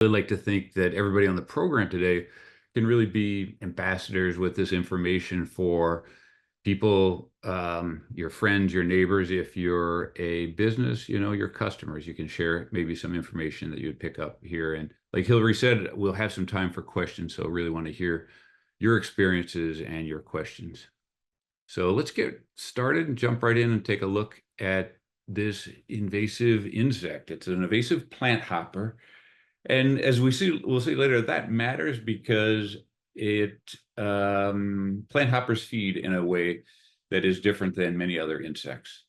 really like to think that everybody on the program today can really be ambassadors with this information for people, your friends, your neighbors. If you're a business, your customers, you can share maybe some information that you'd pick up here. And like Hillary said, we'll have some time for questions. So really want to hear your experiences and your questions. So let's get started and jump right in and take a look at this invasive insect. It's an invasive plant hopper. And as we'll see later, that matters because plant hoppers feed in a way that is different than many other insects.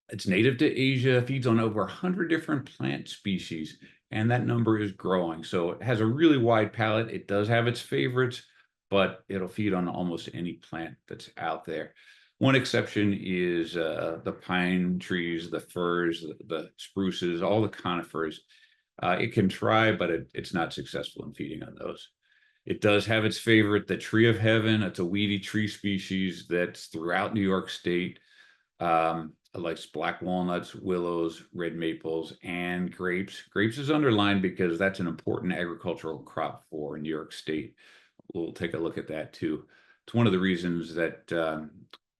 It's native to Asia, feeds on over 100 different plant species, and that number is growing. So it has a really wide palette. It does have its favorites, but it'll feed on almost any plant that's out there. One exception is the pine trees, the firs, the spruces, all the conifers. It can try, but it's not successful in feeding on those. It does have its favorite, the tree of heaven. It's a weedy tree species that's throughout New York State. It likes black walnuts, willows, red maples, and grapes. Grapes is underlined because that's an important agricultural crop for New York State. We'll take a look at that too. It's one of the reasons that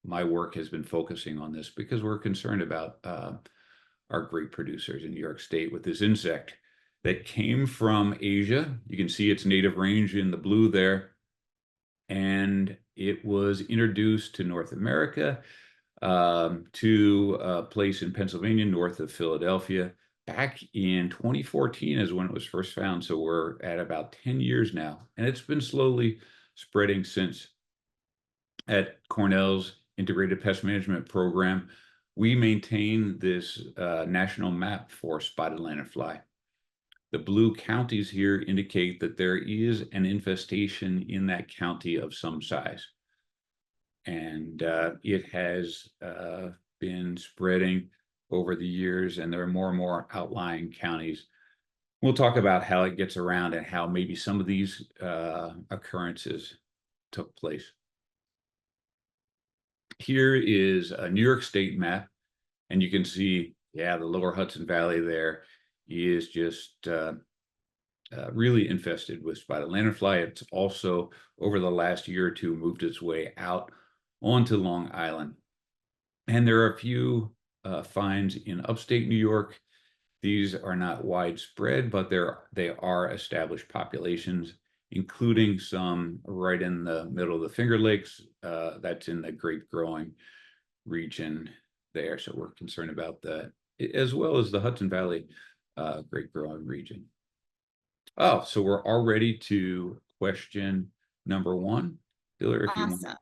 my work has been focusing on this, because we're concerned about our grape producers in New York State with this insect that came from Asia. You can see its native range in the blue there. And it was introduced to North America, to a place in Pennsylvania, north of Philadelphia. Back in 2014 is when it was first found. So we're at about 10 years now. And it's been slowly spreading since. At Cornell's Integrated Pest Management Program, we maintain this national map for spotted lanternfly. The blue counties here indicate that there is an infestation in that county of some size. And it has been spreading over the years, and there are more and more outlying counties. We'll talk about how it gets around and how maybe some of these occurrences took place. Here is a New York State map, and you can see, the lower Hudson Valley there is just really infested with spotted lanternfly. It's also, over the last year or two, moved its way out onto Long Island. And there are a few finds in upstate New York. These are not widespread, but they are established populations, including some right in the middle of the Finger Lakes. That's in the grape growing region there. So we're concerned about that, as well as the Hudson Valley grape growing region. Oh, so we're all ready to question number one. Hillary, if you want to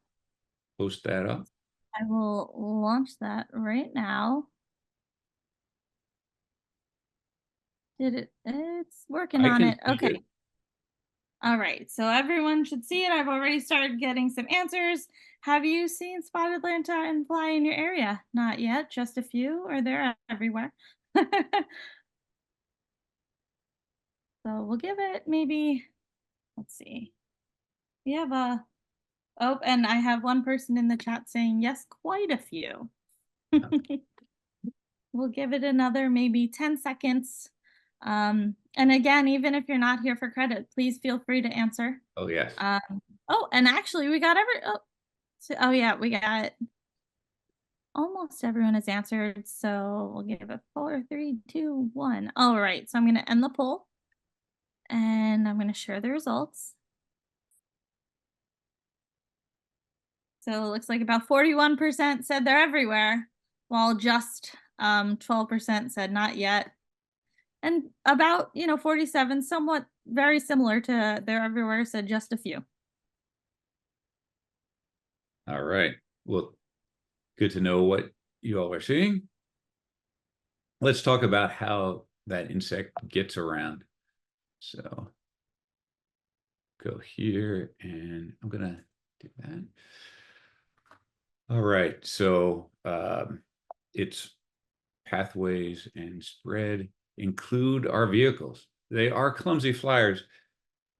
post that up. I will launch that right now. It's working I on can it. see Okay. it. All right. So everyone should see it. I've already started getting some answers. Have you seen spotted lanternfly in your area? Not yet, just a few, or they're everywhere. So we'll give it maybe, let's see. We have and I have one person in the chat saying yes, quite a few. We'll give it another maybe 10 seconds. And again, even if you're not here for credit, please feel free to answer. Oh, yes. And actually we got we got almost everyone has answered. So we'll give it 4, 3, 2, 1. All right. So I'm going to end the poll and I'm going to share the results. So it looks like about 41% said they're everywhere, while just 12% said not yet. And about, 47, somewhat very similar to they're everywhere, said just a few. All right. Well, good to know what you all are seeing. Let's talk about how that insect gets around. So go here, and I'm going to do that. All right. So its pathways and spread include our vehicles. They are clumsy flyers.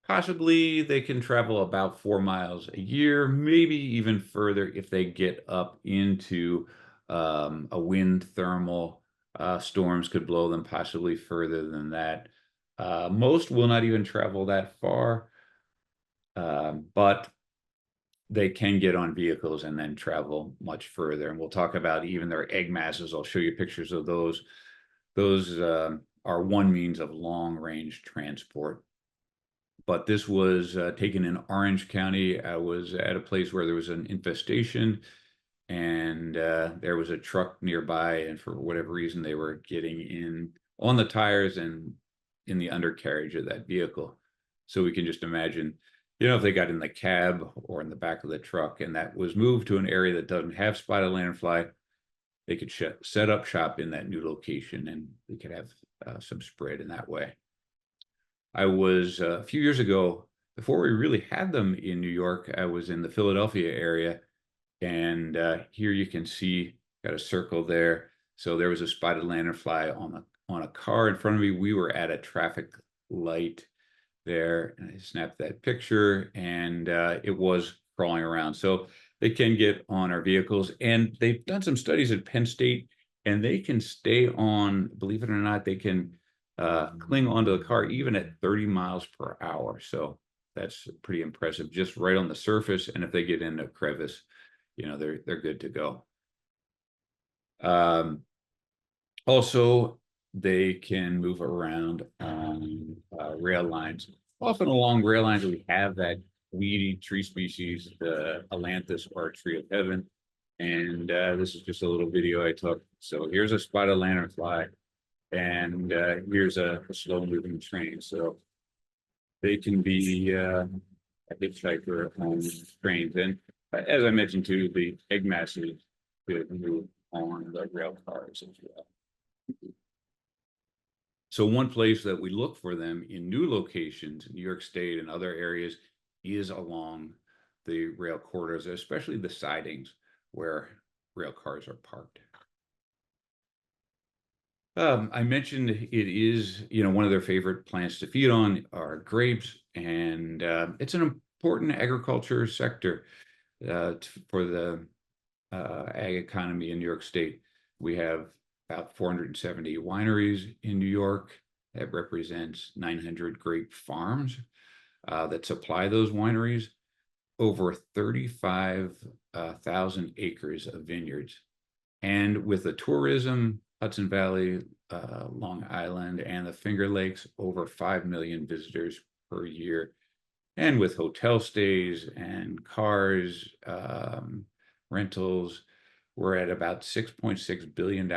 Possibly they can travel about 4 miles a year, maybe even further if they get up into a wind thermal. Storms could blow them possibly further than that. Most will not even travel that far, but they can get on vehicles and then travel much further. And we'll talk about even their egg masses. I'll show you pictures of those. Those are one means of long-range transport. But this was taken in Orange County. I was at a place where there was an infestation, and there was a truck nearby, and for whatever reason, they were getting in on the tires and in the undercarriage of that vehicle. So we can just imagine, if they got in the cab or in the back of the truck, and that was moved to an area that doesn't have spotted lanternfly, they could set up shop in that new location, and we could have some spread in that way. I was a few years ago, before we really had them in New York, I was in the Philadelphia area, and here you can see, got a circle there. So there was a spotted lanternfly on a car in front of me. We were at a traffic light there, and I snapped that picture, and it was crawling around. So they can get on our vehicles, and they've done some studies at Penn State, and they can stay on, believe it or not, they can cling onto the car even at 30 miles per hour. So that's pretty impressive, just right on the surface. And if they get in a crevice, they're good to go. Also, they can move around on rail lines. Often along rail lines, we have that weedy tree species, the ailanthus or tree of heaven. And this is just a little video I took. So here's a spotted lanternfly, and here's a slow-moving train. So they can be a hitchhiker on trains. And as I mentioned too, the egg masses could move on the rail cars as well. So one place that we look for them in new locations in New York State and other areas is along the rail corridors, especially the sidings where rail cars are parked. I mentioned it is, one of their favorite plants to feed on are grapes, and it's an important agriculture sector for the ag economy in New York State. We have about 470 wineries in New York. That represents 900 grape farms that supply those wineries, over 35,000 acres of vineyards. And with the tourism, Hudson Valley, Long Island, and the Finger Lakes, over 5 million visitors per year. And with hotel stays and cars, rentals, we're at about $6.6 billion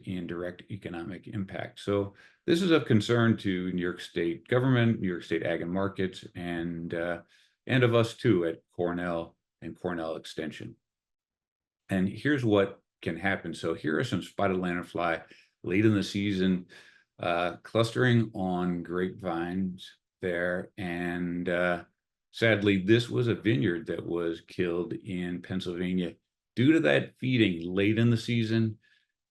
in direct economic impact. So this is of concern to New York State government, New York State Ag and Markets, and of us too at Cornell and Cornell Extension. And here's what can happen. So here are some spotted lanternfly late in the season, clustering on grapevines there. And sadly, this was a vineyard that was killed in Pennsylvania. Due to that feeding late in the season,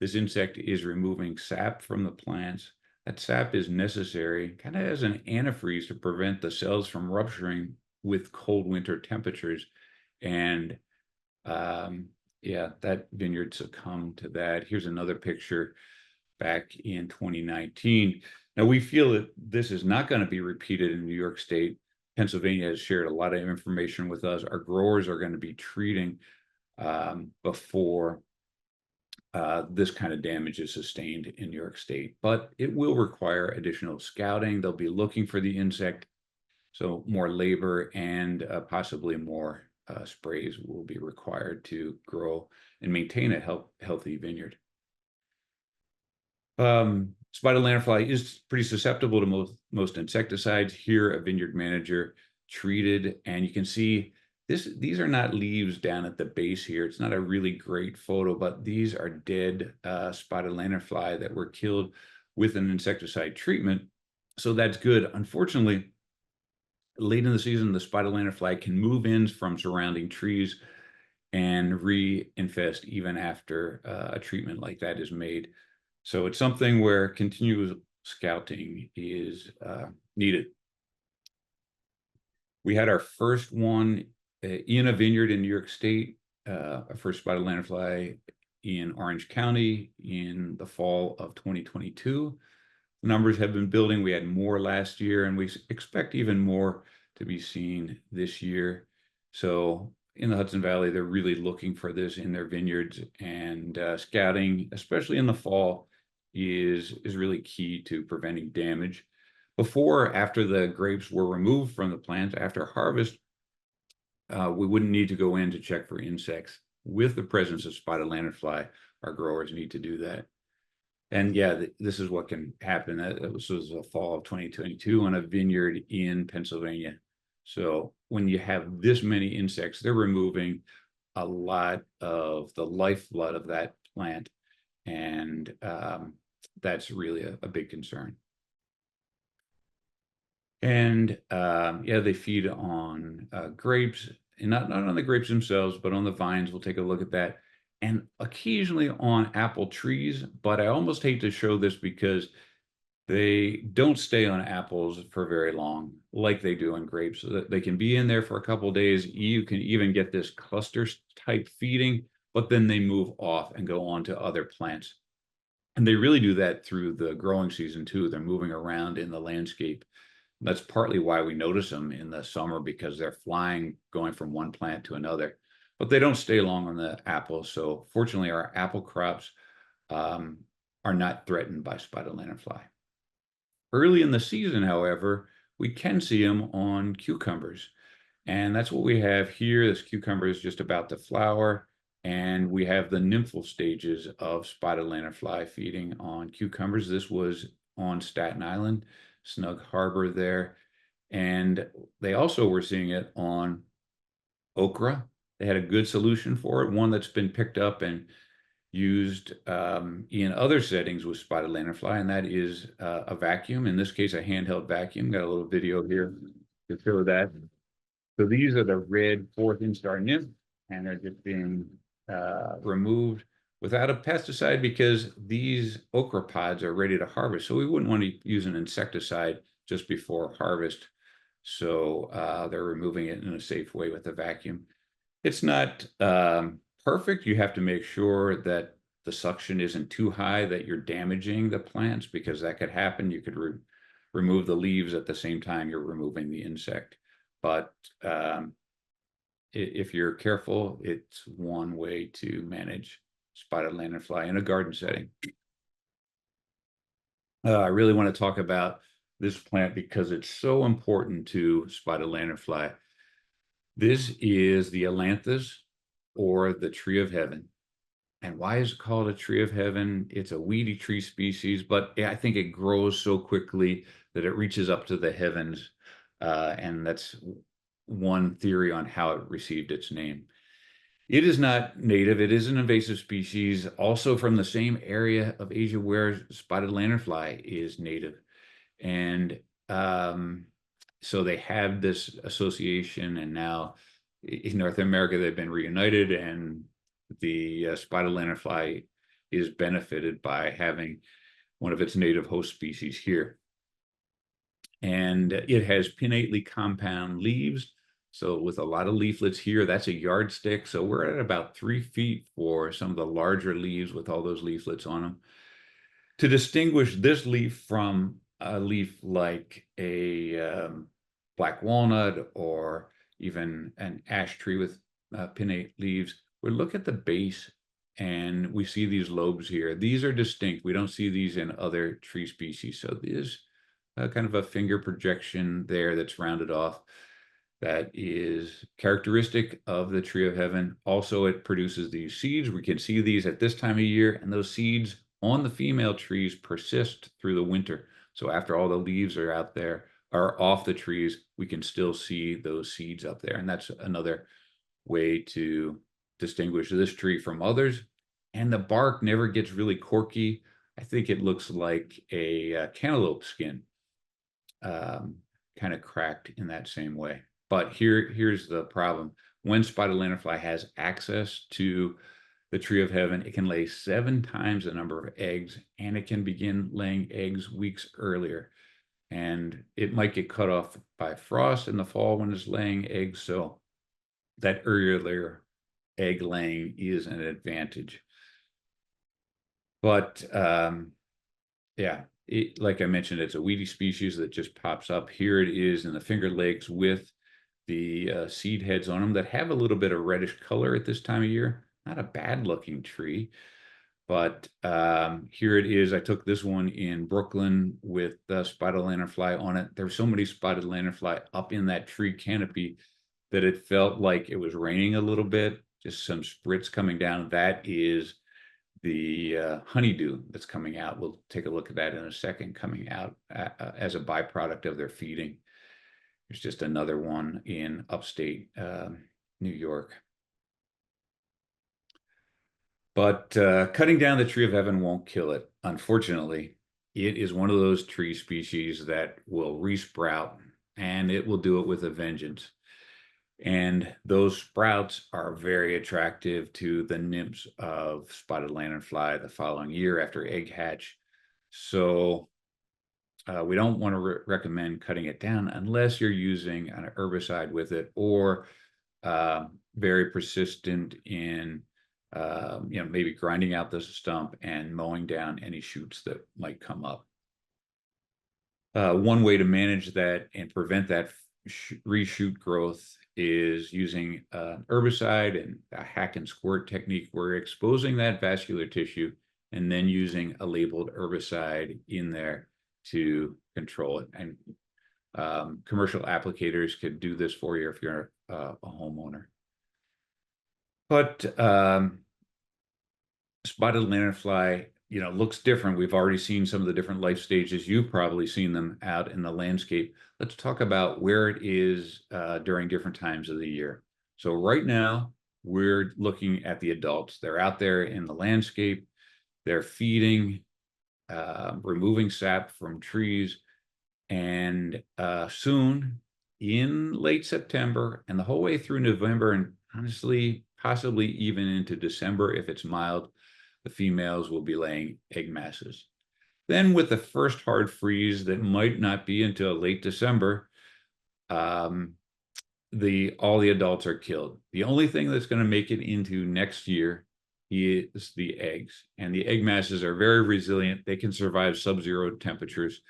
this insect is removing sap from the plants. That sap is necessary kind of as an antifreeze to prevent the cells from rupturing with cold winter temperatures. And yeah, that vineyard succumbed to that. Here's another picture back in 2019. Now, we feel that this is not going to be repeated in New York State. Pennsylvania has shared a lot of information with us. Our growers are going to be treating before this kind of damage is sustained in New York State, but it will require additional scouting. They'll be looking for the insect, so more labor and possibly more sprays will be required to grow and maintain a healthy vineyard. Spotted lanternfly is pretty susceptible to most insecticides. Here, a vineyard manager treated, and you can see these are not leaves down at the base here. It's not a really great photo, but these are dead spotted lanternfly that were killed with an insecticide treatment. So that's good. Unfortunately, late in the season, the spotted lanternfly can move in from surrounding trees and reinfest even after a treatment like that is made. So it's something where continuous scouting is needed. We had our first one in a vineyard in New York State, our first spotted lanternfly in Orange County in the fall of 2022. numbers have been building. We had more last year, and we expect even more to be seen this year. So in the Hudson Valley, they're really looking for this in their vineyards, and scouting, especially in the fall, is really key to preventing damage. After the grapes were removed from the plant after harvest, we wouldn't need to go in to check for insects. With the presence of spotted lanternfly, our growers need to do that. And yeah, this is what can happen. This was the fall of 2022 on a vineyard in Pennsylvania. So when you have this many insects, they're removing a lot of the lifeblood of that plant. And that's really a big concern. And yeah, they feed on grapes, and not on the grapes themselves, but on the vines. We'll take a look at that. And occasionally on apple trees, but I almost hate to show this because they don't stay on apples for very long, like they do on grapes. So they can be in there for a couple of days. You can even get this cluster type feeding, but then they move off and go on to other plants. And they really do that through the growing season too. They're moving around in the landscape. That's partly why we notice them in the summer, because they're flying, going from one plant to another, but they don't stay long on the apples. So fortunately, our apple crops are not threatened by spotted lanternfly. Early in the season, however, we can see them on cucumbers. And that's what we have here. This cucumber is just about to flower, and we have the nymphal stages of spotted lanternfly feeding on cucumbers. This was on Staten Island, Snug Harbor there. And they also were seeing it on okra. They had a good solution for it, one that's been picked up and used in other settings with spotted lanternfly, and that is a vacuum. In this case, a handheld vacuum. Got a little video here to show that. So these are the red fourth instar nymph, and they're just being removed without a pesticide because these okra pods are ready to harvest. So we wouldn't want to use an insecticide just before harvest. So they're removing it in a safe way with a vacuum. It's not perfect. You have to make sure that the suction isn't too high, that you're damaging the plants, because that could happen. You could remove the leaves at the same time you're removing the insect. But if you're careful, it's one way to manage spotted lanternfly in a garden setting. I really want to talk about this plant because it's so important to spotted lanternfly. This is the ailanthus, or the tree of heaven. And why is it called a tree of heaven? It's a weedy tree species, but I think it grows so quickly that it reaches up to the heavens. And that's one theory on how it received its name. It is not native. It is an invasive species, also from the same area of Asia where spotted lanternfly is native. And so they have this association, and now in North America, they've been reunited, and the spotted lanternfly is benefited by having one of its native host species here. And it has pinnately compound leaves. So with a lot of leaflets here, that's a yardstick. So we're at about 3 feet for some of the larger leaves with all those leaflets on them. To distinguish this leaf from a leaf like a black walnut or even an ash tree with pinnate leaves, we look at the base and we see these lobes here. These are distinct. We don't see these in other tree species. So there's kind of a finger projection there that's rounded off. That is characteristic of the tree of heaven. Also, it produces these seeds. We can see these at this time of year, and those seeds on the female trees persist through the winter. So after all the leaves are out there, are off the trees, we can still see those seeds up there. And that's another way to distinguish this tree from others. And the bark never gets really corky. I think it looks like a cantaloupe skin, kind of cracked in that same way. But here's the problem. When spotted lanternfly has access to the tree of heaven, it can lay 7 times the number of eggs, and it can begin laying eggs weeks earlier. And it might get cut off by frost in the fall when it's laying eggs. So that earlier egg laying is an advantage. But yeah, like I mentioned, it's a weedy species that just pops up. Here it is in the Finger Lakes with the seed heads on them that have a little bit of reddish color at this time of year. Not a bad looking tree, but here it is. I took this one in Brooklyn with spotted lanternfly on it. There were so many spotted lanternfly up in that tree canopy that it felt like it was raining a little bit, just some spritz coming down. That is the honeydew that's coming out. We'll take a look at that in a second, coming out as a byproduct of their feeding. There's just another one in upstate New York. But cutting down the tree of heaven won't kill it. Unfortunately, it is one of those tree species that will resprout, and it will do it with a vengeance. And those sprouts are very attractive to the nymphs of spotted lanternfly the following year after egg hatch. So we don't want to recommend cutting it down unless you're using an herbicide with it, or very persistent in maybe grinding out the stump and mowing down any shoots that might come up. One way to manage that and prevent that reshoot growth is using herbicide and a hack and squirt technique. We're exposing that vascular tissue and then using a labeled herbicide in there to control it. And commercial applicators could do this for you if you're a homeowner. But spotted lanternfly, looks different. We've already seen some of the different life stages. You've probably seen them out in the landscape. Let's talk about where it is during different times of the year. So right now, we're looking at the adults. They're out there in the landscape. They're feeding, removing sap from trees. And soon, in late September and the whole way through November, and honestly, possibly even into December if it's mild, the females will be laying egg masses. Then with the first hard freeze that might not be until late December, all the adults are killed. The only thing that's going to make it into next year is the eggs. And the egg masses are very resilient. They can survive sub-zero temperatures.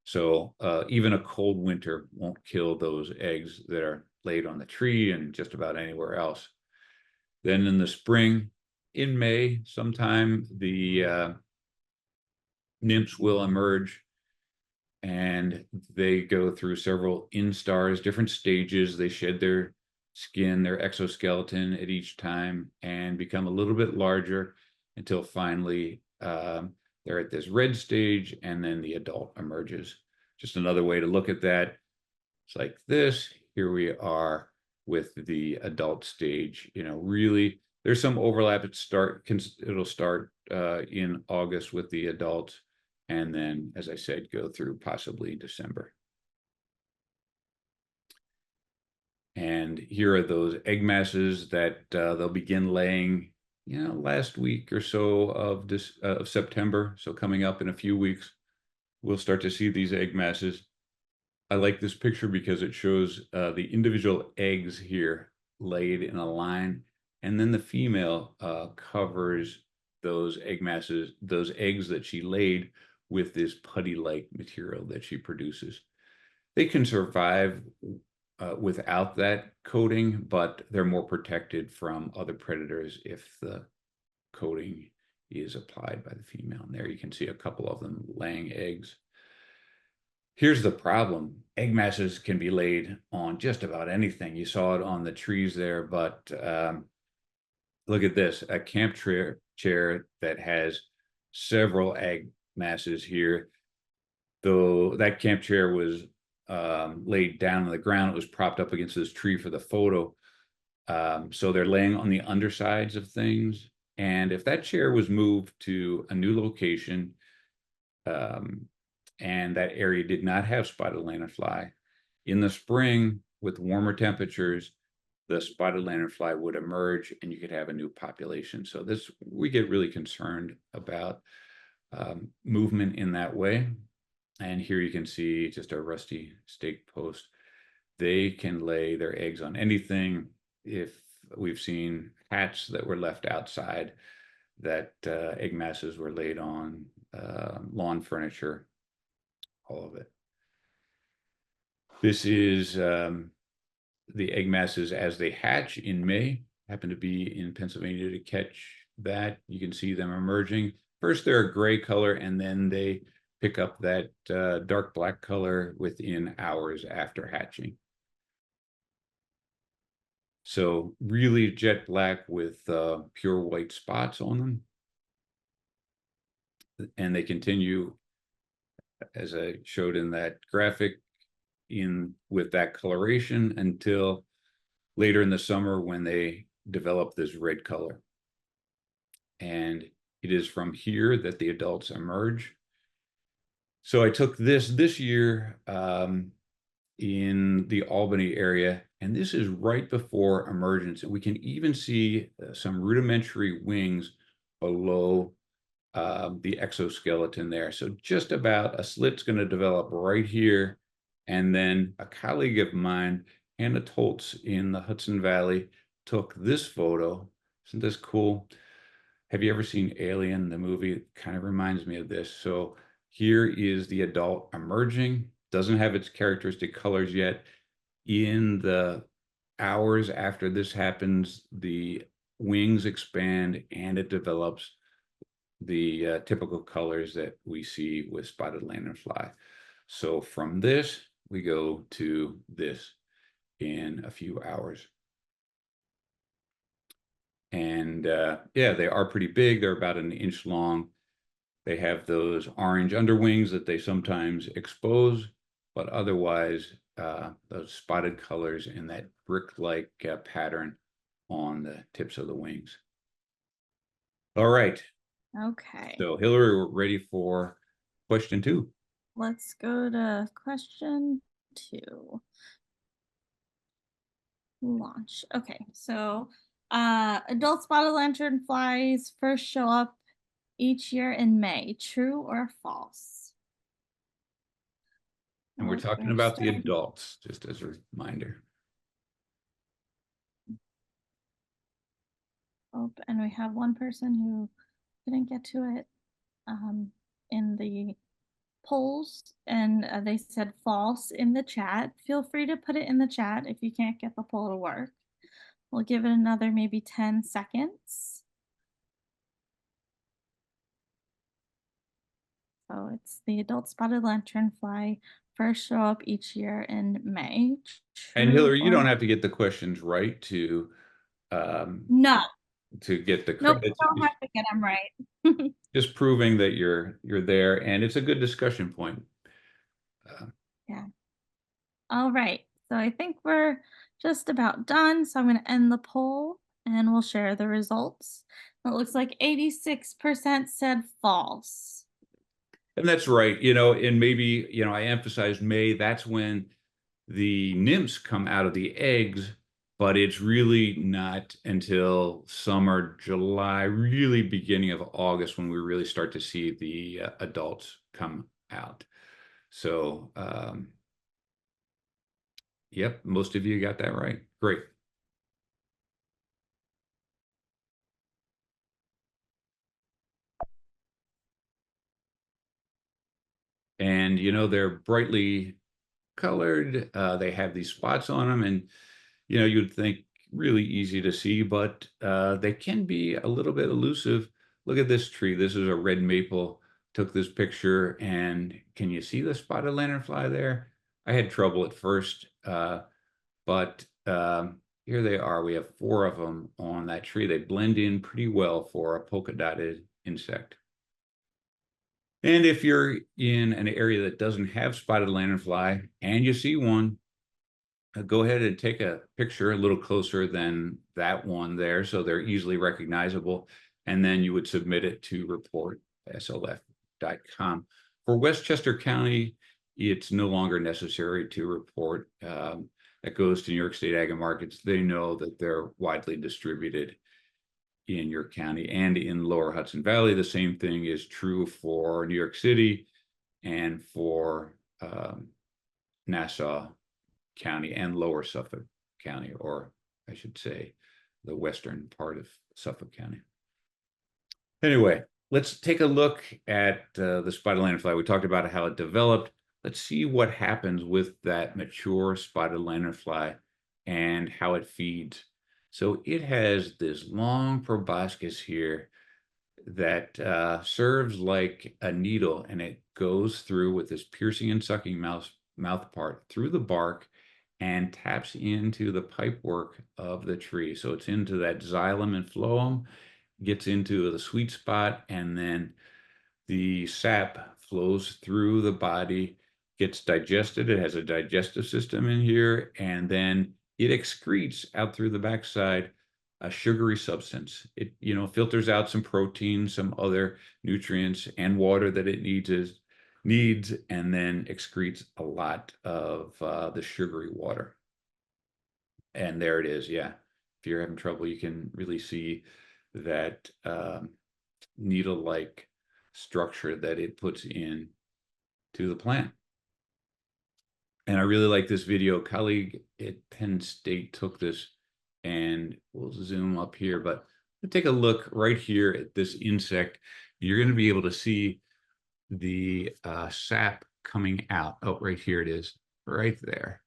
So even a cold winter won't kill those eggs that are laid on the tree and just about anywhere else. Then in the spring, in May, sometime, the nymphs will emerge, and they go through several instars, different stages. They shed their skin, their exoskeleton at each time, and become a little bit larger until finally they're at this red stage, and then the adult emerges. Just another way to look at that. It's like this. Here we are with the adult stage. Really, there's some overlap. It'll start in August with the adults, and then, as I said, go through possibly December. And here are those egg masses that they'll begin laying, last week or so of September. So coming up in a few weeks, we'll start to see these egg masses. I like this picture because it shows the individual eggs here laid in a line, and then the female covers those egg masses, those eggs that she laid, with this putty-like material that she produces. They can survive without that coating, but they're more protected from other predators if the coating is applied by the female. And there you can see a couple of them laying eggs. Here's the problem. Egg masses can be laid on just about anything. You saw it on the trees there, but look at this, a camp chair that has several egg masses here. Though that camp chair was laid down on the ground, it was propped up against this tree for the photo. So they're laying on the undersides of things. And if that chair was moved to a new location, and that area did not have spotted lanternfly, in the spring with warmer temperatures, the spotted lanternfly would emerge and you could have a new population. So we get really concerned about movement in that way. And here you can see just a rusty stake post. They can lay their eggs on anything. If we've seen hats that were left outside, that egg masses were laid on lawn furniture, all of it. This is the egg masses as they hatch in May. Happen to be in Pennsylvania to catch that. You can see them emerging. First, they're a gray color, and then they pick up that dark black color within hours after hatching. So really jet black with pure white spots on them. And they continue, as I showed in that graphic, with that coloration until later in the summer when they develop this red color. And it is from here that the adults emerge. So I took this year in the Albany area, and this is right before emergence. And we can even see some rudimentary wings below the exoskeleton there. So just about a slit's going to develop right here. And then a colleague of mine, Hannah Toltz in the Hudson Valley, took this photo. Isn't this cool? Have you ever seen Alien, the movie? It kind of reminds me of this. So here is the adult emerging. Doesn't have its characteristic colors yet. In the hours after this happens, the wings expand and it develops the typical colors that we see with spotted lanternfly. So from this, we go to this in a few hours. And yeah, they are pretty big. They're about an inch long. They have those orange underwings that they sometimes expose, but otherwise, those spotted colors and that brick-like pattern on the tips of the wings. All right. Okay. So Hillary, we're ready for question 2. Let's go to question 2. Launch. Okay, so adult spotted lanternflies first show up each year in May. True or false? And we're Oh, talking we're about the starting- adults, just as a reminder. Oh, and we have one person who didn't get to it in the polls, and they said false in the chat. Feel free to put it in the chat if you can't get the poll to work. We'll give it another maybe 10 seconds. So it's the adult spotted lanternfly first show up each year in May. And True Hillary, you or- don't have to get the questions right to No, get the nope, credits. don't have to get them right. Just proving that you're there, and it's a good discussion point. Yeah. All right. So I think we're just about done. So I'm going to end the poll and we'll share the results. It looks like 86% said false. And that's right. And maybe, I emphasized May, that's when the nymphs come out of the eggs, but it's really not until summer, July, really beginning of August when we really start to see the adults come out. So, yep, most of you got that right. Great. And, they're brightly colored. They have these spots on them, and, you'd think really easy to see, but they can be a little bit elusive. Look at this tree. This is a red maple. Took this picture, and can you see the spotted lanternfly there? I had trouble at first, but here they are. We have 4 of them on that tree. They blend in pretty well for a polka dotted insect. And if you're in an area that doesn't have spotted lanternfly and you see one, go ahead and take a picture a little closer than that one there, so they're easily recognizable. And then you would submit it to report.slf.com. For Westchester County, it's no longer necessary to report. That goes to New York State Ag and Markets. They know that they're widely distributed in your county and in Lower Hudson Valley. The same thing is true for New York City and for Nassau County and Lower Suffolk County, or I should say the western part of Suffolk County. Anyway, let's take a look at the spotted lanternfly. We talked about how it developed. let's see what happens with that mature spotted lanternfly and how it feeds. So it has this long proboscis here that serves like a needle, and it goes through with this piercing and sucking mouth part through the bark and taps into the pipework of the tree. So it's into that xylem and phloem, gets into the sweet spot, and then the sap flows through the body, gets digested. It has a digestive system in here, and then it excretes out through the backside a sugary substance. It, filters out some protein, some other nutrients, and water that it needs, and then excretes a lot of the sugary water. And there it is. Yeah. If you're having trouble, you can really see that needle-like structure that it puts in to the plant. And I really like this video. A colleague at Penn State took this, and we'll zoom up here, but take a look right here at this insect. You're going to be able to see the sap coming out. Oh, right here it is, right there.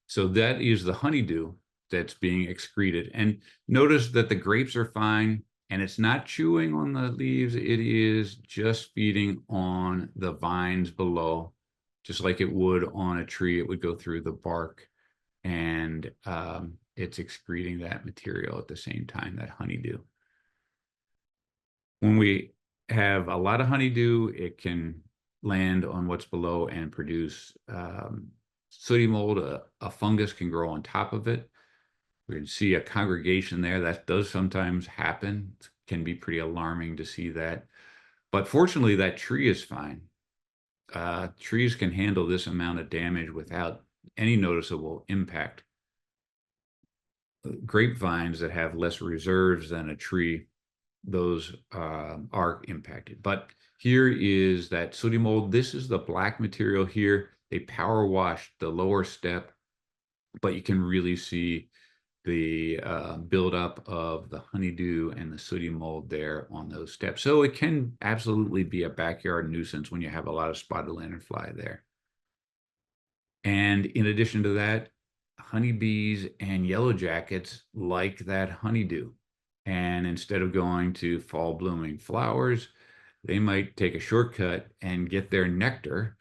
So that is the honeydew that's being excreted. And notice that the grapes are fine, and it's not chewing on the leaves. It is just feeding on the vines below, just like it would on a tree. It would go through the bark, and it's excreting that material at the same time, that honeydew. When we have a lot of honeydew, it can land on what's below and produce sooty mold. A fungus can grow on top of it. We can see a congregation there. That does sometimes happen. It can be pretty alarming to see that. But fortunately, that tree is fine. Trees can handle this amount of damage without any noticeable impact. Grapevines that have less reserves than a tree, those are impacted. But here is that sooty mold. This is the black material here. They power washed the lower step, but you can really see the buildup of the honeydew and the sooty mold there on those steps. So it can absolutely be a backyard nuisance when you have a lot of spotted lanternfly there. And in addition to that, honeybees and yellow jackets like that honeydew. And instead of going to fall blooming flowers, they might take a shortcut and get their nectar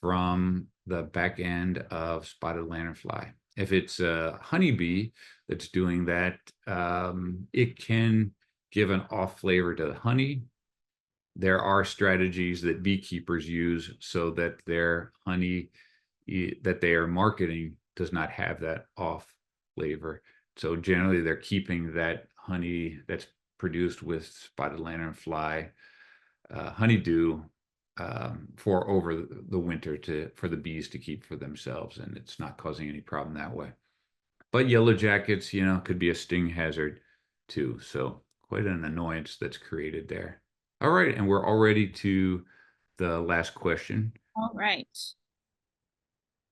from the back end of spotted lanternfly. If it's a honeybee that's doing that, it can give an off flavor to the honey. There are strategies that beekeepers use so that their honey that they are marketing does not have that off flavor. So generally they're keeping that honey that's produced with spotted lanternfly honeydew for over the winter for the bees to keep for themselves, and it's not causing any problem that way. But yellow jackets, could be a sting hazard too. So quite an annoyance that's created there. All right, and we're already to the last question. All right.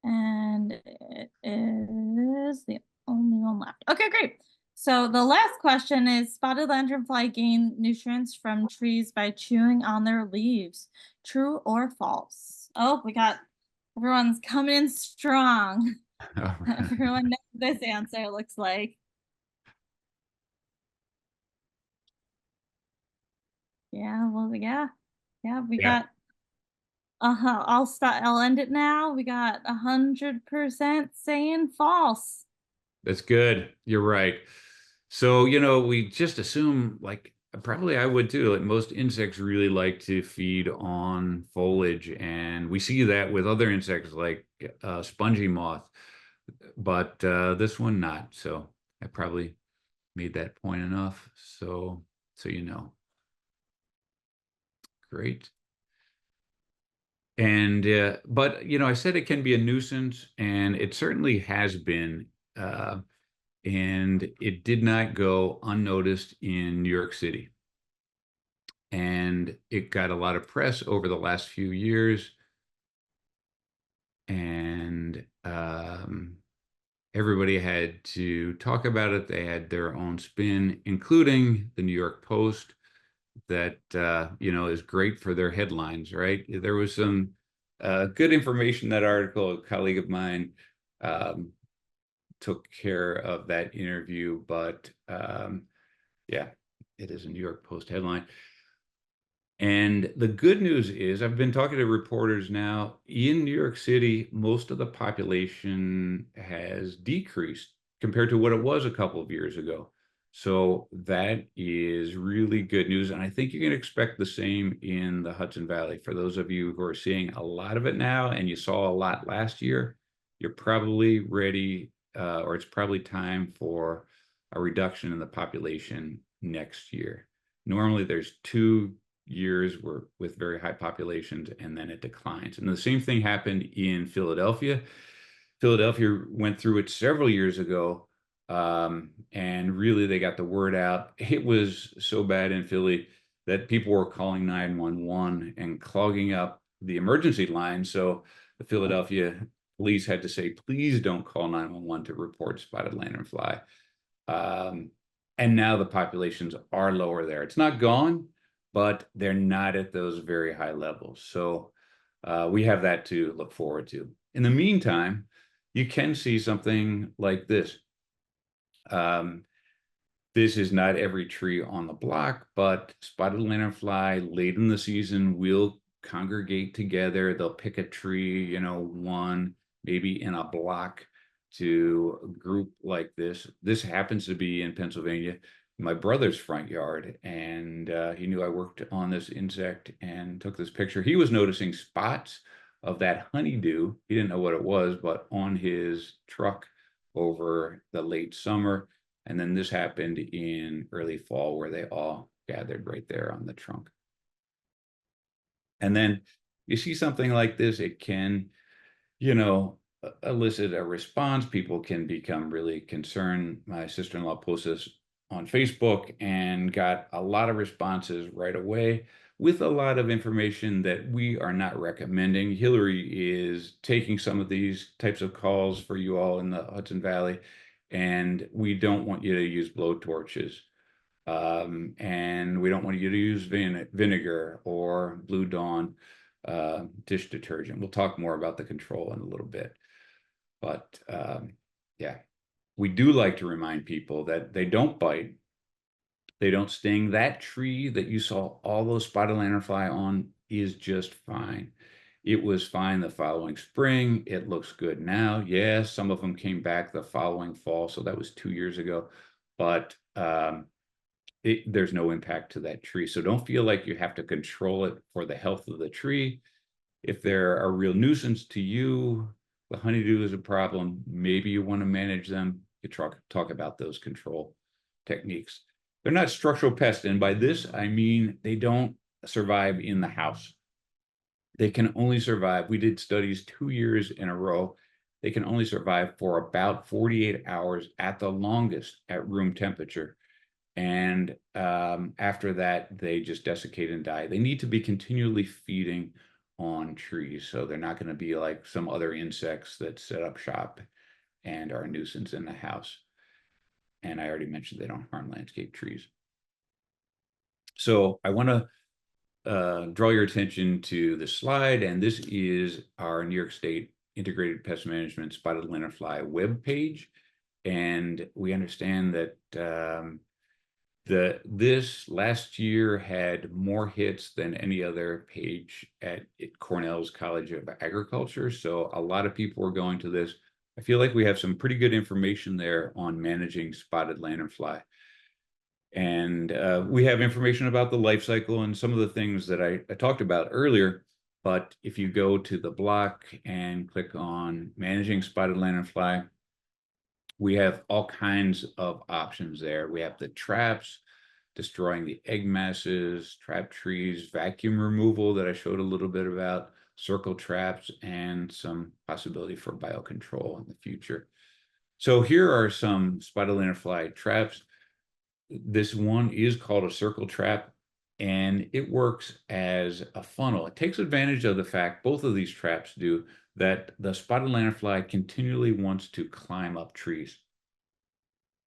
And it is the only one left. Okay, great. So the last question is, spotted lanternfly gain nutrients from trees by chewing on their leaves. True or false? Oh, we got everyone's coming in strong. Everyone knows this answer, looks like. Yeah, well, yeah. Yeah, we Yeah, got I'll end it now. We got 100% saying false. that's good. You're right. So, we just assume, like, probably I would too, like most insects really like to feed on foliage, and we see that with other insects like spongy moth, but this one not. So I probably made that point enough. So great. And but I said it can be a nuisance, and it certainly has been. And it did not go unnoticed in New York City. And it got a lot of press over the last few years. And everybody had to talk about it. They had their own spin, including the New York Post, that is great for their headlines, right? There was some good information, that article. A colleague of mine took care of that interview, but yeah, it is a New York Post headline. And the good news is, I've been talking to reporters now in New York City, most of the population has decreased compared to what it was a couple of years ago. So that is really good news. And I think you can expect the same in the Hudson Valley. For those of you who are seeing a lot of it now, and you saw a lot last year, you're probably ready, or it's probably time for a reduction in the population next year. Normally there's 2 years with very high populations, and then it declines. And the same thing happened in Philadelphia. Philadelphia went through it several years ago, and really they got the word out. It was so bad in Philly that people were calling 911 and clogging up the emergency line. So the Philadelphia police had to say, please don't call 911 to report spotted lanternfly. And now the populations are lower there. It's not gone, but they're not at those very high levels. So we have that to look forward to. In the meantime, you can see something like this. This is not every tree on the block, but spotted lanternfly late in the season will congregate together. They'll pick a tree, one maybe in a block, to group like this. This happens to be in Pennsylvania, my brother's front yard, and he knew I worked on this insect and took this picture. He was noticing spots of that honeydew. He didn't know what it was, but on his truck over the late summer. And then this happened in early fall, where they all gathered right there on the trunk. And then you see something like this, it can, elicit a response. People can become really concerned. My sister-in-law posted this on Facebook and got a lot of responses right away, with a lot of information that we are not recommending. Hillary is taking some of these types of calls for you all in the Hudson Valley, and we don't want you to use blowtorches. And we don't want you to use vinegar or Blue Dawn dish detergent. We'll talk more about the control in a little bit. But yeah, we do like to remind people that they don't bite, they don't sting. That tree that you saw all those spotted lanternfly on is just fine. It was fine the following spring. It looks good now. Yes, some of them came back the following fall, so that was 2 years ago. But there's no impact to that tree. So don't feel like you have to control it for the health of the tree. If they're a real nuisance to you, the honeydew is a problem, maybe you want to manage them, you talk about those control techniques. They're not structural pests, and by this I mean they don't survive in the house. They can only survive, we did studies 2 years in a row, they can only survive for about 48 hours at the longest at room temperature. And after that, they just desiccate and die. They need to be continually feeding on trees, so they're not going to be like some other insects that set up shop and are a nuisance in the house. And I already mentioned they don't harm landscape trees. So I want to draw your attention to this slide, and this is our New York State Integrated Pest Management Spotted Lanternfly webpage. And we understand that this last year had more hits than any other page at Cornell's College of Agriculture. So a lot of people are going to this. I feel like we have some pretty good information there on managing spotted lanternfly. And we have information about the life cycle and some of the things that I talked about earlier. But if you go to the block and click on managing spotted lanternfly, we have all kinds of options there. We have the traps, destroying the egg masses, trap trees, vacuum removal that I showed a little bit about, circle traps, and some possibility for biocontrol in the future. So here are some spotted lanternfly traps. This one is called a circle trap, and it works as a funnel. It takes advantage of the fact, both of these traps do, that the spotted lanternfly continually wants to climb up trees.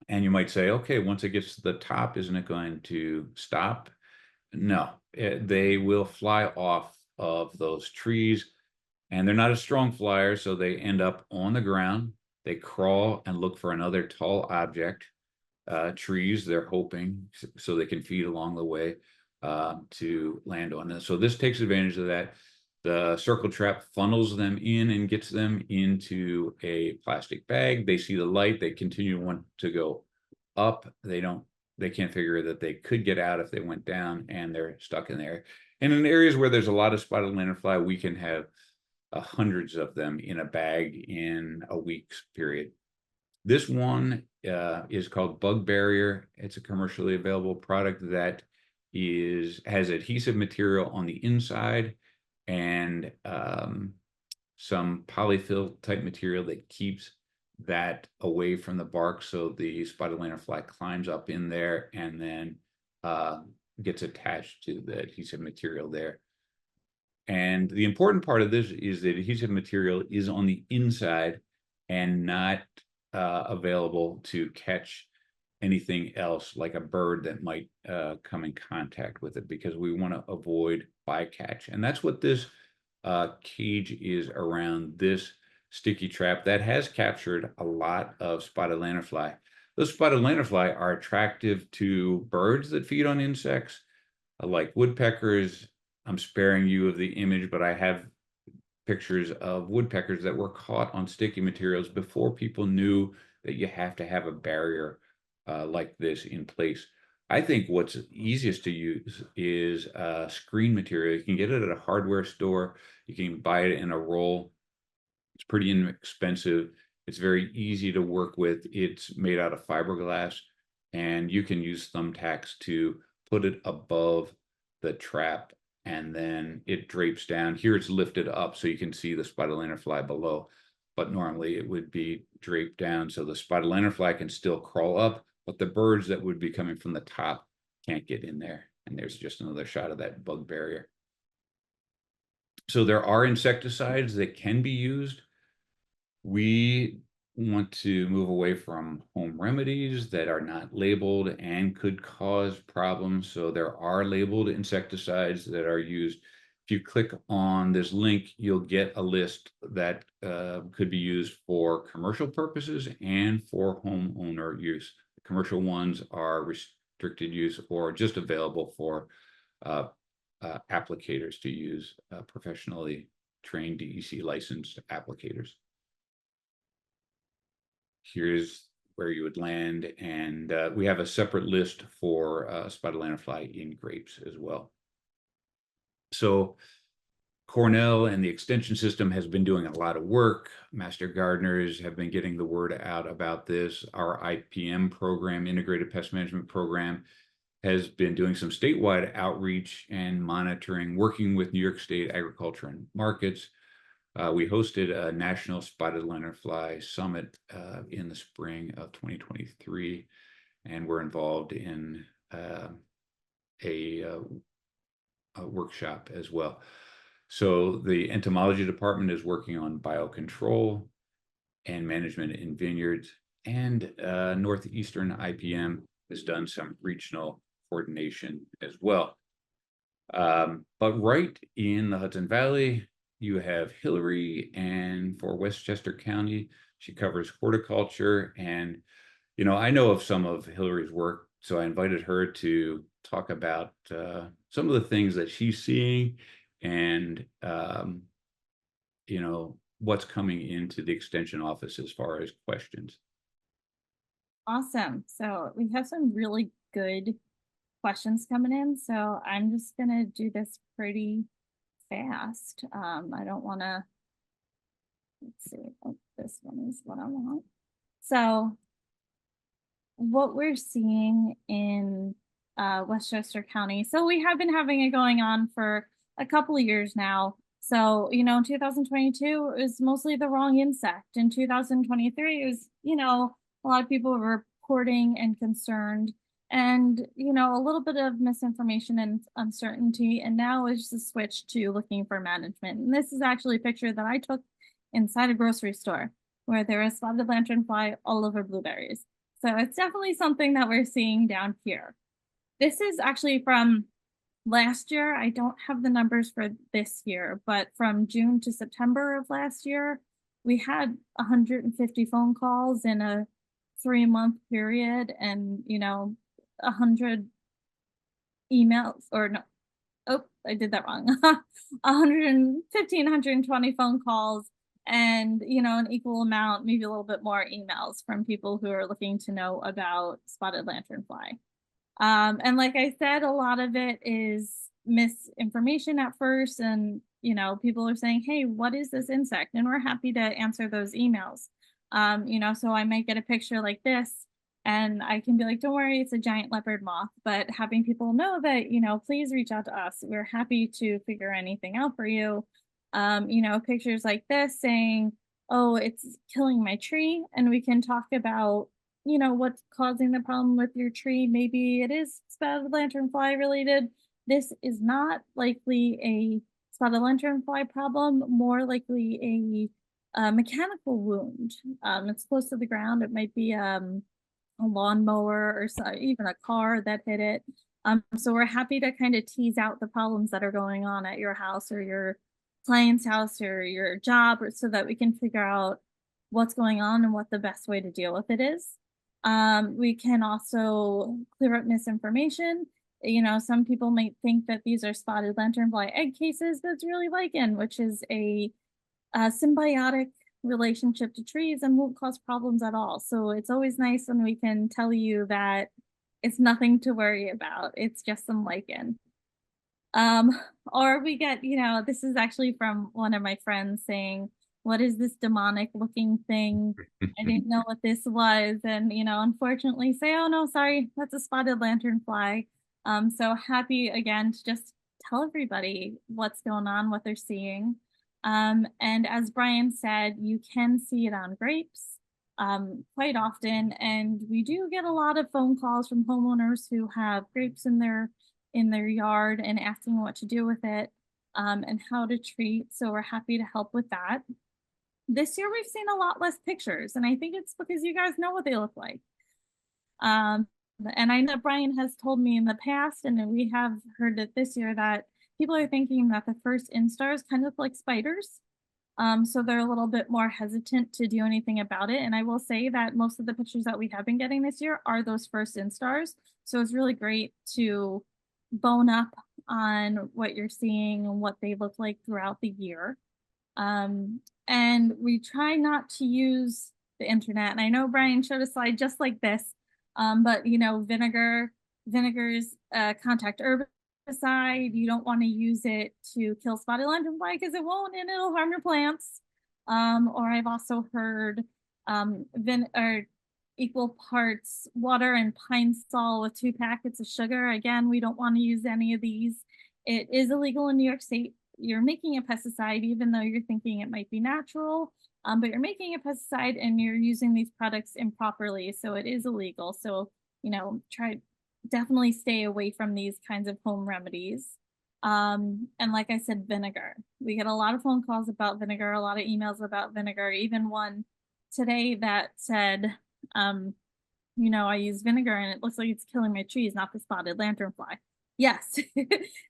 And you might say, okay, once it gets to the top, isn't it going to stop? No, they will fly off of those trees. and they're not a strong flyer, so they end up on the ground. They crawl and look for another tall object, trees, they're hoping, so they can feed along the way to land on it. So this takes advantage of that. The circle trap funnels them in and gets them into a plastic bag. They see the light, they continue to want to go up. They can't figure that they could get out if they went down, and they're stuck in there. And in areas where there's a lot of spotted lanternfly, we can have hundreds of them in a bag in a week's period. This one is called Bug Barrier. It's a commercially available product that has adhesive material on the inside and some polyfill type material that keeps that away from the bark, so the spotted lanternfly climbs up in there and then gets attached to the adhesive material there. And the important part of this is that adhesive material is on the inside and not available to catch anything else like a bird that might come in contact with it, because we want to avoid bycatch. And that's what this cage is around this sticky trap that has captured a lot of spotted lanternfly. Those spotted lanternfly are attractive to birds that feed on insects, like woodpeckers. I'm sparing you of the image, but I have pictures of woodpeckers that were caught on sticky materials before people knew that you have to have a barrier like this in place. I think what's easiest to use is screen material. You can get it at a hardware store. You can buy it in a roll. It's pretty inexpensive. It's very easy to work with. It's made out of fiberglass, and you can use thumbtacks to put it above the trap, and then it drapes down. Here it's lifted up so you can see the spotted lanternfly below, but normally it would be draped down so the spotted lanternfly can still crawl up, but the birds that would be coming from the top can't get in there. And there's just another shot of that bug barrier. So there are insecticides that can be used. We want to move away from home remedies that are not labeled and could cause problems. So there are labeled insecticides that are used. If you click on this link, you'll get a list that could be used for commercial purposes and for homeowner use. The commercial ones are restricted use or just available for applicators to use, professionally trained DEC licensed applicators. Here's where you would land, and we have a separate list for spotted lanternfly in grapes as well. So Cornell and the extension system has been doing a lot of work. Master gardeners have been getting the word out about this. Our IPM program, Integrated Pest Management Program, has been doing some statewide outreach and monitoring, working with New York State Agriculture and Markets. We hosted a National Spotted Lanternfly Summit in the spring of 2023, and we're involved in a workshop as well. So the entomology department is working on biocontrol and management in vineyards, and Northeastern IPM has done some regional coordination as well. But right in the Hudson Valley, you have Hillary, and for Westchester County, she covers horticulture. And, you know, I know of some of Hillary's work, so I invited her to talk about some of the things that she's seeing and, you know, what's coming into the extension office as far as questions. Awesome. So we have some really good questions coming in. So I'm just gonna do this pretty fast. I don't want to. Let's see. Oh, this one is what I want. So what we're seeing in Westchester County. So we have been having it going on for a couple of years now. So, you know, in 2022, it was mostly the wrong insect. In 2023, it was, you know, a lot of people were reporting and concerned, and, you know, a little bit of misinformation and uncertainty. And now it's the switch to looking for management. And this is actually a picture that I took inside a grocery store where there was spotted lanternfly all over blueberries. So it's definitely something that we're seeing down here. This is actually from Last year, I don't have the numbers for this year, but from June to September of last year, we had 150 phone calls in a 3-month period and, 100 emails or no, oh, I did that wrong. 115, 120 phone calls and, an equal amount, maybe a little bit more emails from people who are looking to know about spotted lanternfly. And like I said, a lot of it is misinformation at first. And, people are saying, hey, what is this insect? And we're happy to answer those emails. So I might get a picture like this and I can be like, don't worry, it's a giant leopard moth. But having people know that, please reach out to us. We're happy to figure anything out for you. Pictures like this saying, oh, it's killing my tree. And we can talk about what's causing the problem with your tree. Maybe it is spotted lanternfly related. This is not likely a spotted lanternfly problem, more likely a mechanical wound. It's close to the ground. It might be a lawnmower or even a car that hit it. So we're happy to kind of tease out the problems that are going on at your house or your client's house or your job, or so that we can figure out what's going on and what the best way to deal with it is. We can also clear up misinformation. Some people might think that these are spotted lanternfly egg cases, but it's really lichen, which is a symbiotic relationship to trees and won't cause problems at all. So it's always nice when we can tell you that it's nothing to worry about. It's just some lichen. Um, or we get, this is actually from one of my friends saying, what is this demonic looking thing? I didn't know what this was. And, unfortunately say, oh no, sorry, that's a spotted lanternfly. So happy again to just tell everybody what's going on, what they're seeing. And as Brian said, you can see it on grapes quite often. And we do get a lot of phone calls from homeowners who have grapes in their yard and asking what to do with it and how to treat. So we're happy to help with that. This year we've seen a lot less pictures, and I think it's because you guys know what they look like. Um, and I know Brian has told me in the past, and we have heard it this year, that people are thinking that the first instars kind of like spiders. So they're a little bit more hesitant to do anything about it. And I will say that most of the pictures that we have been getting this year are those first instars. So it's really great to bone up on what you're seeing and what they look like throughout the year. And we try not to use the internet. And I know Brian showed a slide just like this, but vinegar's contact herbicide. You don't want to use it to kill spotted lanternfly because it won't, and it'll harm your plants. Or I've also heard or equal parts water and pine sol with 2 packets of sugar. Again, we don't want to use any of these. It is illegal in New York State. You're making a pesticide, even though you're thinking it might be natural, but you're making a pesticide and you're using these products improperly. So it is illegal. So, definitely stay away from these kinds of home remedies. And like I said, vinegar. We get a lot of phone calls about vinegar, a lot of emails about vinegar, even one today that said, I use vinegar and it looks like it's killing my trees, not the spotted lanternfly. Yes.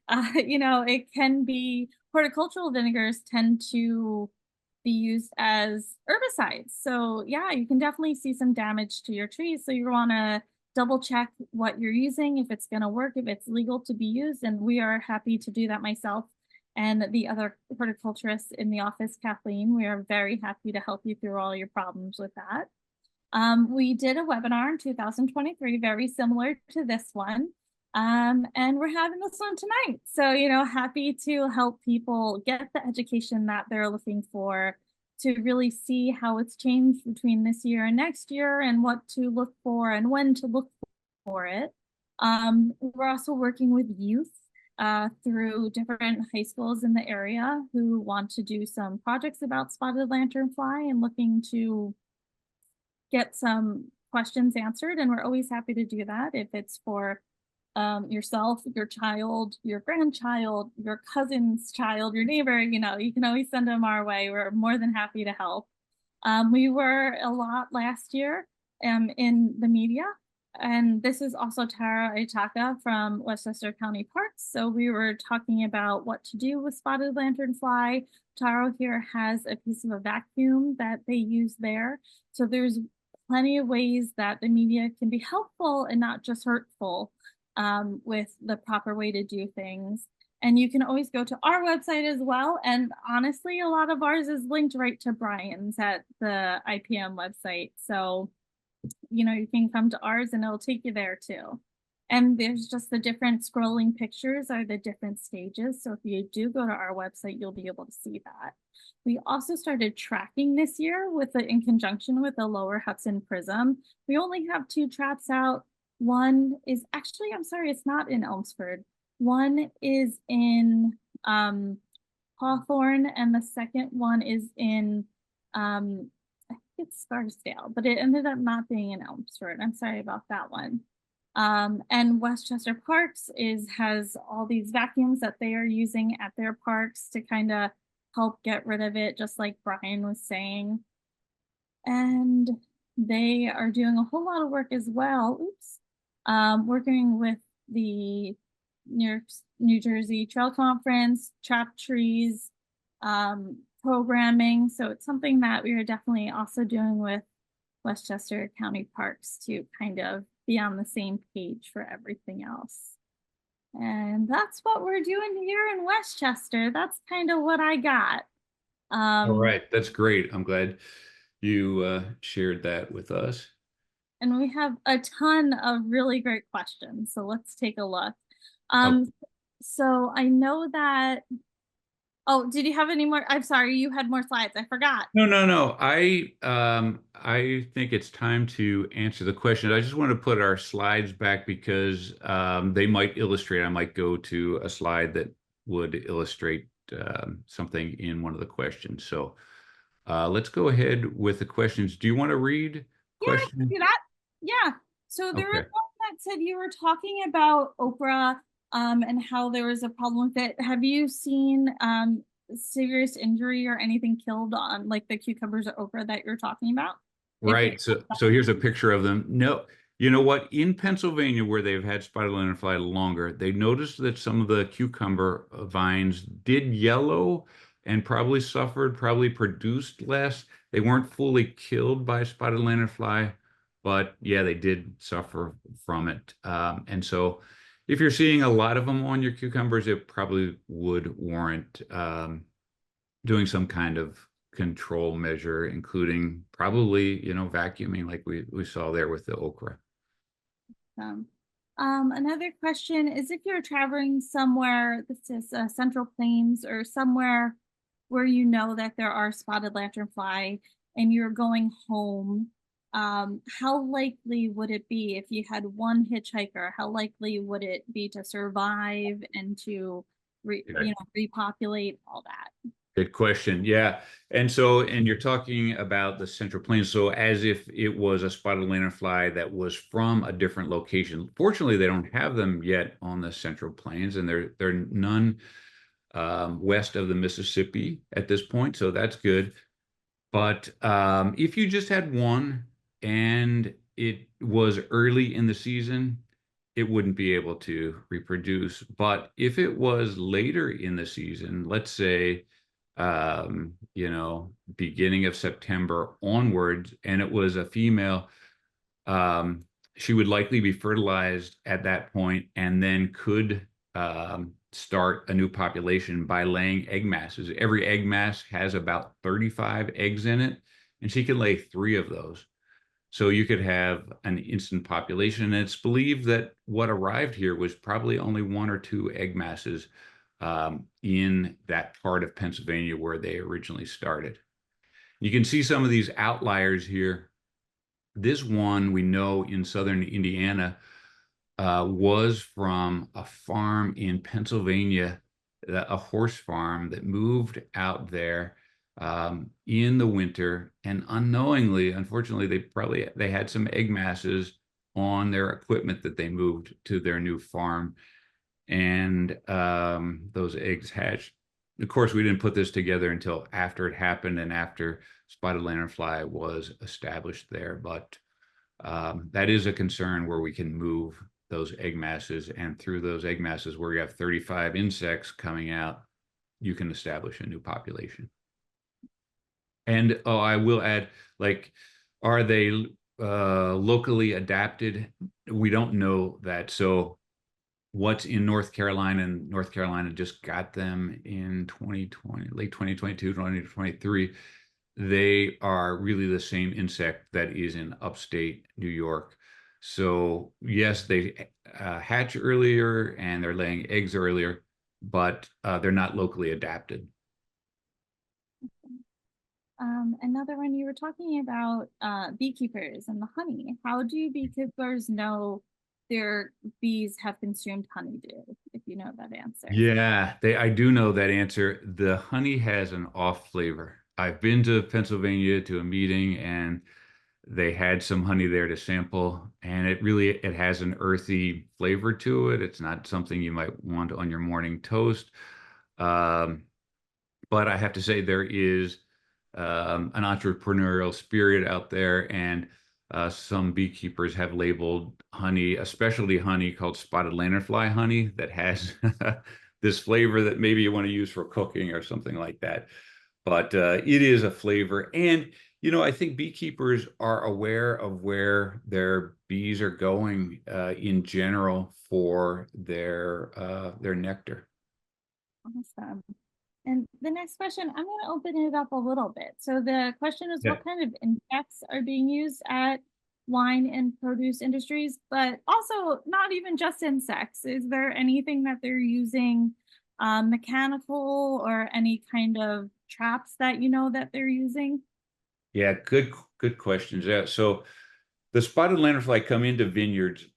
It can be horticultural vinegars tend to be used as herbicides. So yeah, you can definitely see some damage to your trees. So you want to double check what you're using, if it's going to work, if it's legal to be used. And we are happy to do that, myself and the other horticulturists in the office, Kathleen. We are very happy to help you through all your problems with that. We did a webinar in 2023, very similar to this one. And we're having this one tonight. So, happy to help people get the education that they're looking for, to really see how it's changed between this year and next year and what to look for and when to look for it. We're also working with youth through different high schools in the area who want to do some projects about spotted lanternfly and looking to get some questions answered. And we're always happy to do that if it's for yourself, your child, your grandchild, your cousin's child, your neighbor. You can always send them our way. We're more than happy to help. We were a lot last year in the media. And this is also Tara Itaka from Westchester County Parks. So we were talking about what to do with spotted lanternfly. Taro here has a piece of a vacuum that they use there. So there's plenty of ways that the media can be helpful and not just hurtful with the proper way to do things. And you can always go to our website as well. And honestly, a lot of ours is linked right to Brian's at the IPM website. So you can come to ours and it'll take you there too. And there's just the different scrolling pictures are the different stages. So if you do go to our website, you'll be able to see that. We also started tracking this year in conjunction with the Lower Hudson Prism. We only have 2 traps out. One is actually, I'm sorry, it's not in Elmsford. One is in Hawthorne, and the second one is in it's Scarsdale, but it ended up not being in Elmsford. I'm sorry about that one. And Westchester Parks has all these vacuums that they are using at their parks to kind of help get rid of it, just like Brian was saying. And they are doing a whole lot of work as well. Working with the New Jersey Trail Conference, Trap Trees, programming. So it's something that we are definitely also doing with Westchester County Parks to kind of be on the same page for everything else. And that's what we're doing here in Westchester. That's kind of what I got. All right, that's great. I'm glad you shared that with us. And we have a ton of really great questions. So let's take a look. Oh, So I know that, oh, did you have any more? I'm sorry, you had more slides. I forgot. no. I think it's time to answer the question. I just want to put our slides back because they might illustrate. I might go to a slide that would illustrate something in one of the questions. So let's go ahead with the questions. Do you want to read Yeah, I can questions? do that. Yeah. So there was Okay. one that said you were talking about okra and how there was a problem with it. Have you seen serious injury or anything killed on like the cucumbers or okra that you're talking about? If you Right. So here's a picture of them. No, you know what? In Pennsylvania, where they've had spotted lanternfly longer, they noticed that some of the cucumber vines did yellow and probably suffered, probably produced less. They weren't fully killed by spotted lanternfly, but yeah, they did suffer from it. And so if you're seeing a lot of them on your cucumbers, it probably would warrant doing some kind of control measure, including probably, vacuuming like we saw there with the okra. um, another question is if you're traveling somewhere, this is Central Plains or somewhere where you know that there are spotted lanternfly and you're going home, how likely would it be if you had one hitchhiker? How likely would it be to survive and to repopulate all that? Good question. Yeah. And you're talking about the Central Plains. So as if it was a spotted lanternfly that was from a different location. Fortunately, they don't have them yet on the Central Plains, and there are none west of the Mississippi at this point. So that's good. But if you just had one and it was early in the season, it wouldn't be able to reproduce. But if it was later in the season, let's say, beginning of September onwards, and it was a female, she would likely be fertilized at that point and then could start a new population by laying egg masses. Every egg mass has about 35 eggs in it, and she can lay 3 of those. So you could have an instant population. And it's believed that what arrived here was probably only 1 or 2 egg masses in that part of Pennsylvania where they originally started. You can see some of these outliers here. This one we know in southern Indiana was from a farm in Pennsylvania, a horse farm that moved out there in the winter, and unknowingly, unfortunately, they had some egg masses on their equipment that they moved to their new farm, and those eggs hatched. Of course, we didn't put this together until after it happened and after spotted lanternfly was established there, but that is a concern where we can move those egg masses, and through those egg masses where you have 35 insects coming out, you can establish a new population. And oh, I will add, like, are they locally adapted? We don't know that. So what's in North Carolina, and North Carolina just got them in 2020, late 2022, 2023. They are really the same insect that is in upstate New York. So yes, they hatch earlier and they're laying eggs earlier, but they're not locally adapted. Another one, you were talking about beekeepers and the honey. How do beekeepers know their bees have consumed honeydew, if you know that answer? Yeah, I do know that answer. The honey has an off flavor. I've been to Pennsylvania to a meeting, and they had some honey there to sample, and it has an earthy flavor to it. It's not something you might want on your morning toast. Um, but I have to say there is an entrepreneurial spirit out there, and some beekeepers have labeled honey, a specialty honey called Spotted Lanternfly honey, that has this flavor that maybe you want to use for cooking or something like that. But it is a flavor, and I think beekeepers are aware of where their bees are going in general for their nectar. Awesome. And the next question, I'm going to open it up a little bit. So the question is, Yeah. what kind of insects are being used at wine and produce industries, but also not even just insects? Is there anything that they're using mechanical, or any kind of traps that you know that they're using? Yeah, good questions. Yeah, so the spotted lanternfly come into vineyards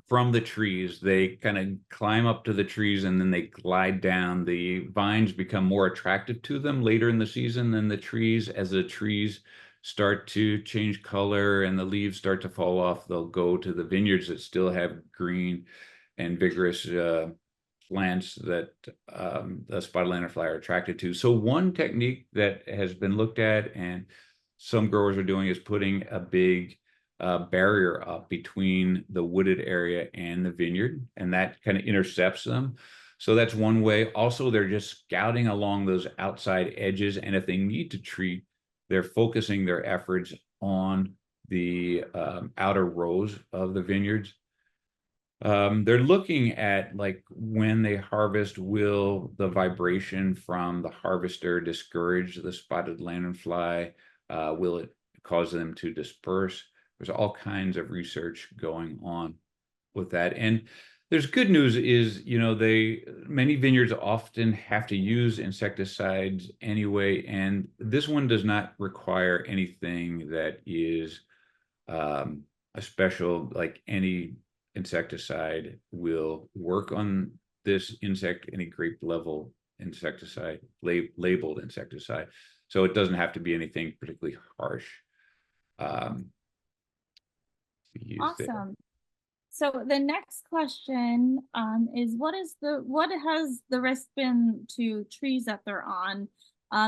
from the trees. They kind of climb up to the trees and then they glide down. The vines become more attractive to them later in the season than the trees. As the trees start to change color and the leaves start to fall off, they'll go to the vineyards that still have green and vigorous plants that the spotted lanternfly are attracted to. So one technique that has been looked at and some growers are doing is putting a big barrier up between the wooded area and the vineyard, and that kind of intercepts them. So that's one way. Also, they're just scouting along those outside edges, and if they need to treat, they're focusing their efforts on the outer rows of the vineyards. They're looking at, like, when they harvest, will the vibration from the harvester discourage the spotted lanternfly? Will it cause them to disperse? There's all kinds of research going on with that. And there's good news is, many vineyards often have to use insecticides anyway, and this one does not require anything that is a special, like any insecticide will work on this insect, any grape level insecticide, labeled insecticide. So it doesn't have to be anything particularly harsh to use there. Awesome. So the next question is, what has the risk been to trees that they're on?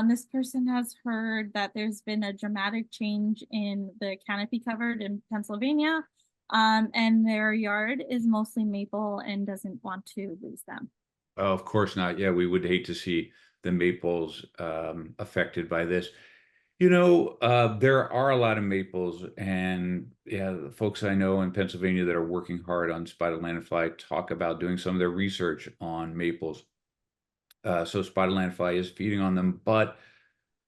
This person has heard that there's been a dramatic change in the canopy covered in Pennsylvania, and their yard is mostly maple and doesn't want to lose them. Oh, of course not. Yeah, we would hate to see the maples affected by this. There are a lot of maples, and yeah, the folks I know in Pennsylvania that are working hard on spotted lanternfly talk about doing some of their research on maples. So spotted lanternfly is feeding on them, but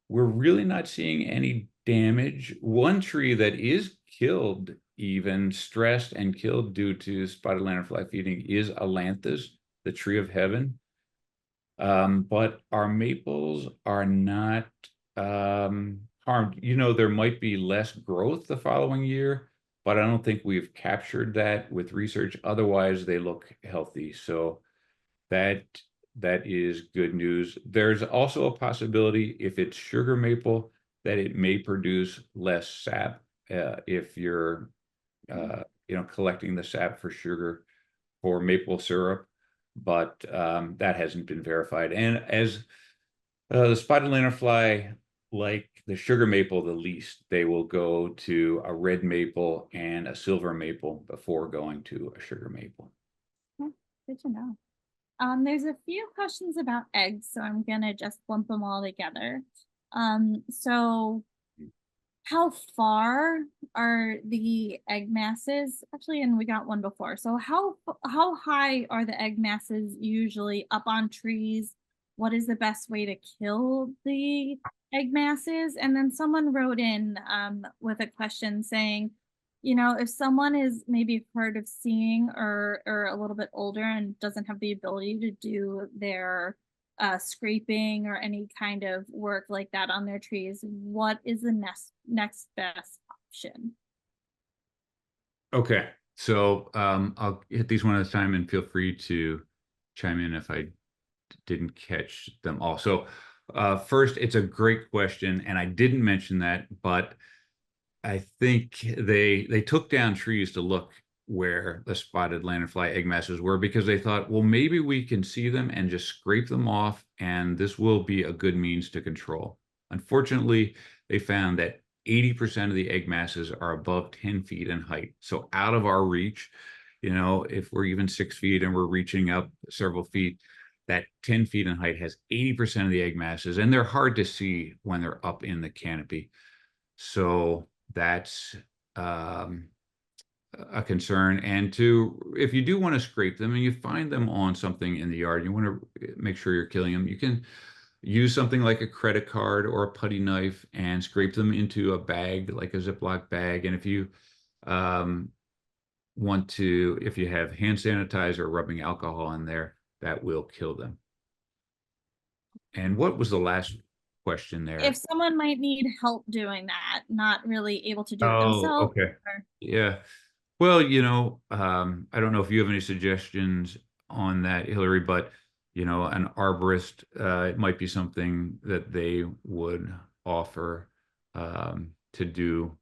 we're really not seeing any damage. One tree that is killed, even stressed and killed due to spotted lanternfly feeding, is Alanthus, the tree of heaven. But our maples are not harmed. There might be less growth the following year, but I don't think we've captured that with research. Otherwise, they look healthy. So that is good news. There's also a possibility, if it's sugar maple, that it may produce less sap if you're collecting the sap for sugar for maple syrup, but that hasn't been verified. And as the spotted lanternfly like the sugar maple the least. They will go to a red maple and a silver maple before going to a sugar maple. Oh, good to know. There's a few questions about eggs, so I'm gonna just lump them all together. So how far are the egg masses? Actually, and we got one before. So how high are the egg masses usually up on trees? What is the best way to kill the egg masses? And then someone wrote in with a question saying, if someone is maybe hard of seeing or a little bit older and doesn't have the ability to do their scraping or any kind of work like that on their trees, what is the next best option? Okay, so I'll hit these one at a time and feel free to chime in if I didn't catch them all. So first, it's a great question, and I didn't mention that, but I think they took down trees to look where the spotted lanternfly egg masses were because they thought, well, maybe we can see them and just scrape them off, and this will be a good means to control. Unfortunately, they found that 80% of the egg masses are above 10 feet in height. So out of our reach, if we're even 6 feet and we're reaching up several feet, that 10 feet in height has 80% of the egg masses, and they're hard to see when they're up in the canopy. So that's a concern. And if you do want to scrape them and you find them on something in the yard, you want to make sure you're killing them. You can use something like a credit card or a putty knife and scrape them into a bag, like a Ziploc bag. And if you if you have hand sanitizer or rubbing alcohol in there, that will kill them. And what was the last question there? If someone might need help doing that, not really able to do it Oh, themselves. okay. Yeah. Well, I don't know if you have any suggestions on that, Hillary, but an arborist, it might be something that they would offer to do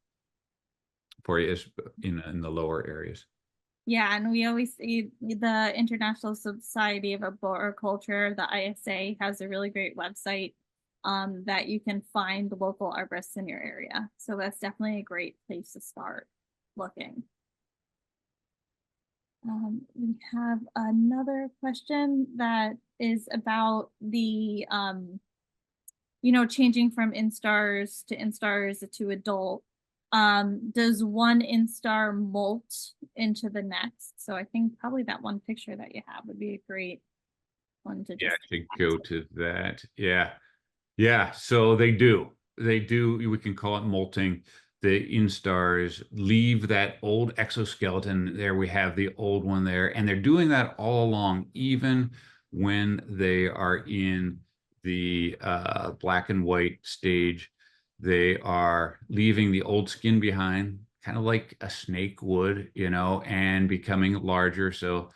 for you in the lower areas. Yeah, and we always see the International Society of Arboriculture, the ISA, has a really great website that you can find local arborists in your area. So that's definitely a great place to start looking. We have another question that is about the changing from instars to instars to adult. Does one instar molt into the next? So I think probably that one picture that you have would be a great one to Yeah, just I should go to that. Yeah. Yeah. So they do. They do. We can call it molting. The instars leave that old exoskeleton. There we have the old one there. And they're doing that all along, even when they are in the black and white stage. They are leaving the old skin behind, kind of like a snake would, and becoming larger. So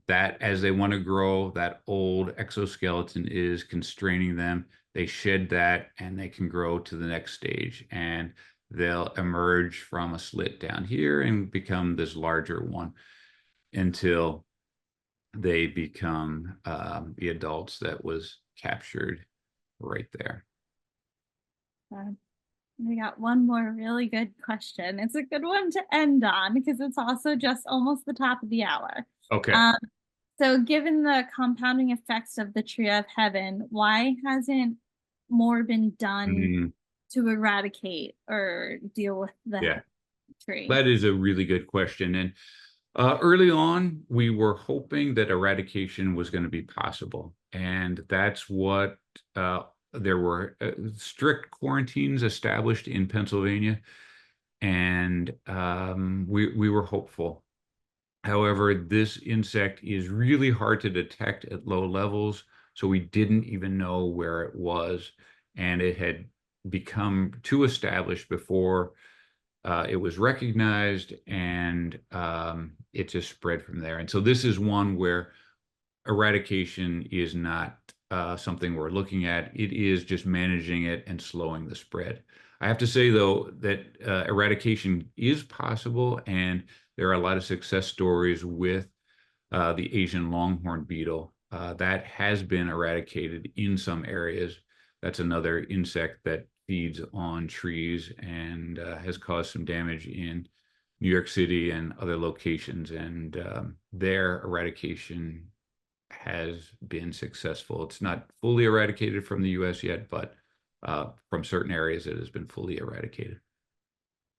that as they want to grow, that old exoskeleton is constraining them. They shed that and they can grow to the next stage, and they'll emerge from a slit down here and become this larger one until they become the adults that was captured right there. We got one more really good question. It's a good one to end on because it's also just almost the top of the hour. Okay. So given the compounding effects of the tree of heaven, why hasn't more been done to eradicate or deal with the tree? That is a really good question. And early on, we were hoping that eradication was going to be possible. And that's what there were strict quarantines established in Pennsylvania. And we were hopeful. However, this insect is really hard to detect at low levels, so we didn't even know where it was, and it had become too established before it was recognized, and it just spread from there. And so this is one where eradication is not something we're looking at. It is just managing it and slowing the spread. I have to say, though, that eradication is possible, and there are a lot of success stories with the Asian longhorn beetle that has been eradicated in some areas. That's another insect that feeds on trees and has caused some damage in New York City and other locations. And their eradication has been successful. It's not fully eradicated from the US yet, but from certain areas it has been fully eradicated.